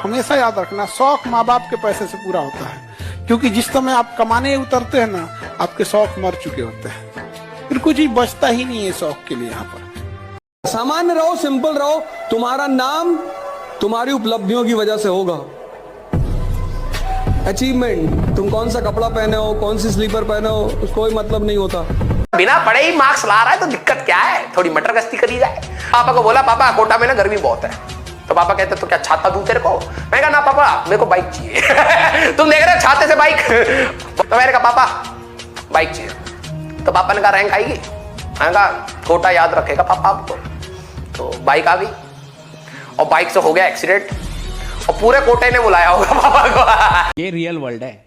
हमेशा याद रखना, शौक माँ बाप के पैसे से पूरा होता है, क्योंकि जिस समय आप कमाने उतरते हैं ना, आपके शौक मर चुके होते हैं, फिर कुछ ही बचता ही नहीं है शौक के लिए। यहाँ पर सामान्य रहो, सिंपल रहो, तुम्हारा नाम तुम्हारी उपलब्धियों की वजह से होगा। अचीवमेंट, तुम कौन सा कपड़ा पहने हो, कौन सी स्लीपर पहने हो, उसको कोई मतलब नहीं होता। बिना पढ़े ही मार्क्स ला रहा है तो दिक्कत क्या है, थोड़ी मटर गश्ती करी जाए। पापा को बोला, पापा कोटा में ना गर्मी बहुत है, तो पापा कहते तो क्या छाता दूं तेरे को? मैं कहा ना पापा, मेरे को बाइक चाहिए। तुम देख रहे हो छाते से बाइक? तो मैंने कहा पापा बाइक चाहिए। तो पापा ने कहा रैंक आएगी? मैंने कहा कोटा याद रखेगा पापा आपको। तो बाइक आ गई और बाइक से हो गया एक्सीडेंट और पूरे कोटे ने बुलाया होगा पापा को। ये रियल वर्ल्ड है।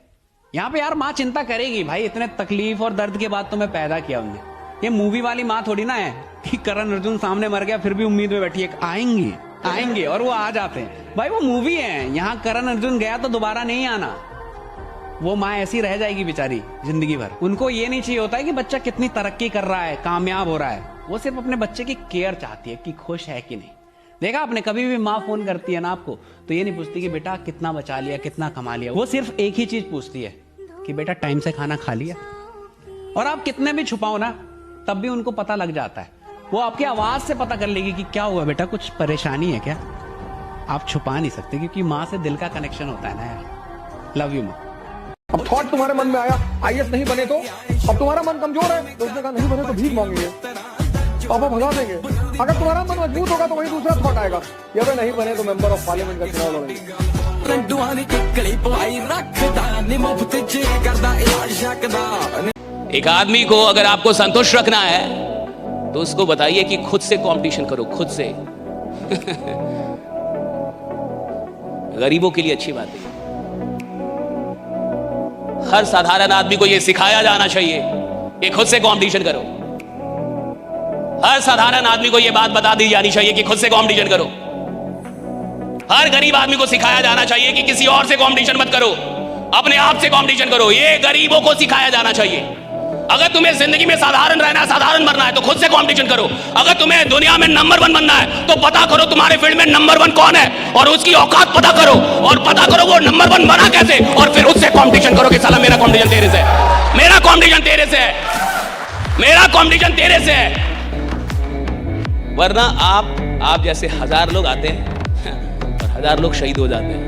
यहाँ पे यार माँ चिंता करेगी भाई, इतने तकलीफ और दर्द के बाद तुम्हें पैदा किया उन्हें। ये मूवी वाली माँ थोड़ी ना है कि करण अर्जुन सामने मर गया फिर भी उम्मीद में बैठी है आएंगे और वो आ जाते हैं। भाई वो मूवी है, यहाँ करण अर्जुन गया तो दोबारा नहीं आना। वो माँ ऐसी रह जाएगी बेचारी जिंदगी भर। उनको ये नहीं चाहिए होता है कि बच्चा कितनी तरक्की कर रहा है, कामयाब हो रहा है। वो सिर्फ अपने बच्चे की केयर चाहती है कि खुश है कि नहीं। देखा आपने, कभी भी माँ फोन करती है ना आपको, तो ये नहीं पूछती कि बेटा कितना बचा लिया, कितना कमा लिया। वो सिर्फ एक ही चीज पूछती है कि बेटा टाइम से खाना खा लिया। और आप कितने भी छुपाओ ना, तब भी उनको पता लग जाता है। वो आपकी आवाज से पता कर लेगी कि क्या हुआ बेटा, कुछ परेशानी है क्या। आप छुपा नहीं सकते क्योंकि माँ से दिल का कनेक्शन होता है ना यार। लव यू माँ। अब थॉट तुम्हारे मन में आया, आईएएस नहीं बने तो? अब तुम्हारा मन कमजोर है तो उसने कहा नहीं बने तो भीख मांगेंगे, पापा भगा देंगे। अगर तुम्हारा मन मजबूत होगा तो वही दूसरा थॉट आएगा, ये अगर नहीं बने तो मेंबर ऑफ पार्लियामेंट का चुनाव लड़ेंगे। एक आदमी को अगर आपको संतुष्ट रखना है तो उसको बताइए कि खुद से कंपटीशन करो, खुद से। गरीबों के लिए अच्छी बात है। हर साधारण आदमी को यह सिखाया जाना चाहिए कि खुद से कंपटीशन करो। हर साधारण आदमी को यह बात बता दी जानी चाहिए कि खुद से कंपटीशन करो। हर गरीब आदमी को सिखाया जाना चाहिए कि किसी और से कंपटीशन मत करो, अपने आप से कंपटीशन करो। ये गरीबों को सिखाया जाना चाहिए। अगर तुम्हें जिंदगी में साधारण रहना है, साधारण मरना है, तो खुद से कंपटीशन करो। अगर तुम्हें दुनिया में नंबर 1 बनना है तो पता करो तुम्हारे फील्ड में नंबर 1 कौन है और उसकी औकात पता करो, और पता करो वो नंबर 1 बना कैसे, और फिर उससे कंपटीशन करो कि साला मेरा कंपटीशन तेरे से है, मेरा कंपटीशन तेरे से है, मेरा कंपटीशन तेरे से है। वरना आप जैसे 1000 लोग आते हैं और 1000 लोग शहीद हो जाते हैं।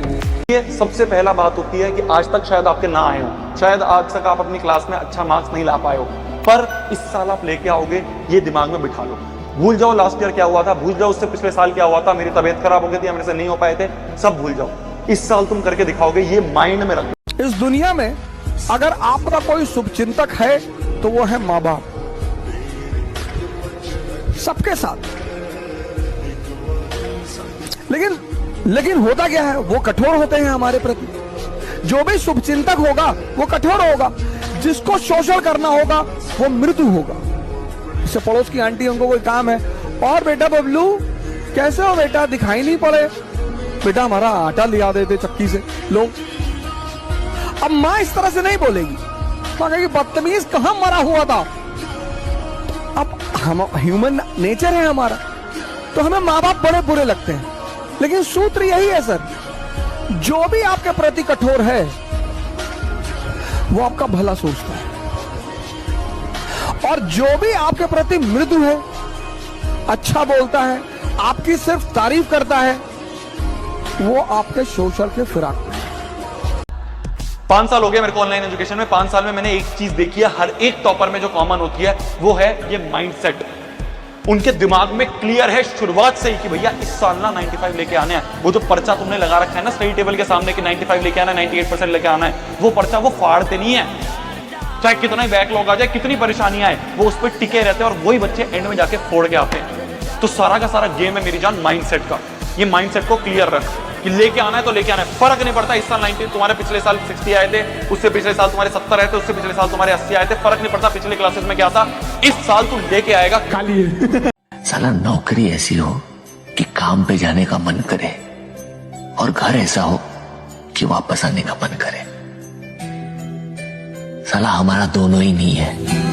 ये सबसे पहला बात होती है कि आज तक शायद आपके ना आए हो, शायद आज तक आप अपनी क्लास में अच्छा मार्क्स नहीं ला पाए हो, पर इस साल आप लेके आओगे, ये दिमाग में बिठा लो। भूल जाओ लास्ट ईयर क्या हुआ था, भूल जाओ उससे पिछले साल क्या हुआ था, मेरी तबीयत खराब हो गई थी, मेरे से नहीं हो पाए थे, सब भूल जाओ। इस साल तुम करके दिखाओगे, ये माइंड में रखो। इस दुनिया में अगर आपका कोई शुभचिंतक है तो वो है माँ बाप, सबके साथ। लेकिन होता क्या है, वो कठोर होते हैं हमारे प्रति। जो भी शुभचिंतक होगा वो कठोर होगा, जिसको शोषण करना होगा वो मृदु होगा। इससे पड़ोस की आंटी, उनको कोई काम है, और बेटा बबलू कैसे हो बेटा, दिखाई नहीं पड़े, बेटा हमारा आटा लिया देते चक्की से लोग। अब माँ इस तरह से नहीं बोलेगी, माँ कहेगी बदतमीज कहां मरा हुआ था। अब हम ह्यूमन नेचर है हमारा, तो हमें माँ बाप बड़े बुरे लगते हैं। लेकिन सूत्र यही है सर, जो भी आपके प्रति कठोर है वो आपका भला सोचता है, और जो भी आपके प्रति मृदु है, अच्छा बोलता है, आपकी सिर्फ तारीफ करता है, वो आपके शोषण के फिराक में। 5 साल हो गए मेरे को ऑनलाइन एजुकेशन में। 5 साल में मैंने एक चीज देखी है, हर एक टॉपर में जो कॉमन होती है वो है ये माइंडसेट। उनके दिमाग में क्लियर है शुरुआत से ही कि भैया इस साल ना 95 लेके आने हैं। वो जो पर्चा तुमने लगा रखा है ना स्टडी टेबल के सामने कि 95 लेके आना है, 98% लेके आना है, वो पर्चा वो फाड़ते नहीं है। चाहे कितना ही बैकलॉग आ जाए, कितनी परेशानियां आए, वो उस पर टिके रहते हैं, और वही बच्चे एंड में जाके फोड़ के आते हैं। तो सारा का सारा गेम है मेरी जान माइंडसेट का। ये माइंडसेट को क्लियर रख कि लेके आना है तो लेके आना है, फर्क नहीं पड़ता। इस साल 90 तुम्हारे पिछले साल 60 आए थे, उससे पिछले साल तुम्हारे 70 आए थे, उससे पिछले साल तुम्हारे 80 आए थे, फर्क नहीं पड़ता पिछले क्लासेस में क्या था। इस साल तू लेके आएगा खाली। साला नौकरी ऐसी हो कि काम पे जाने का मन करे, और घर ऐसा हो कि वापस आने का मन करे। साला हमारा दोनों ही नहीं है।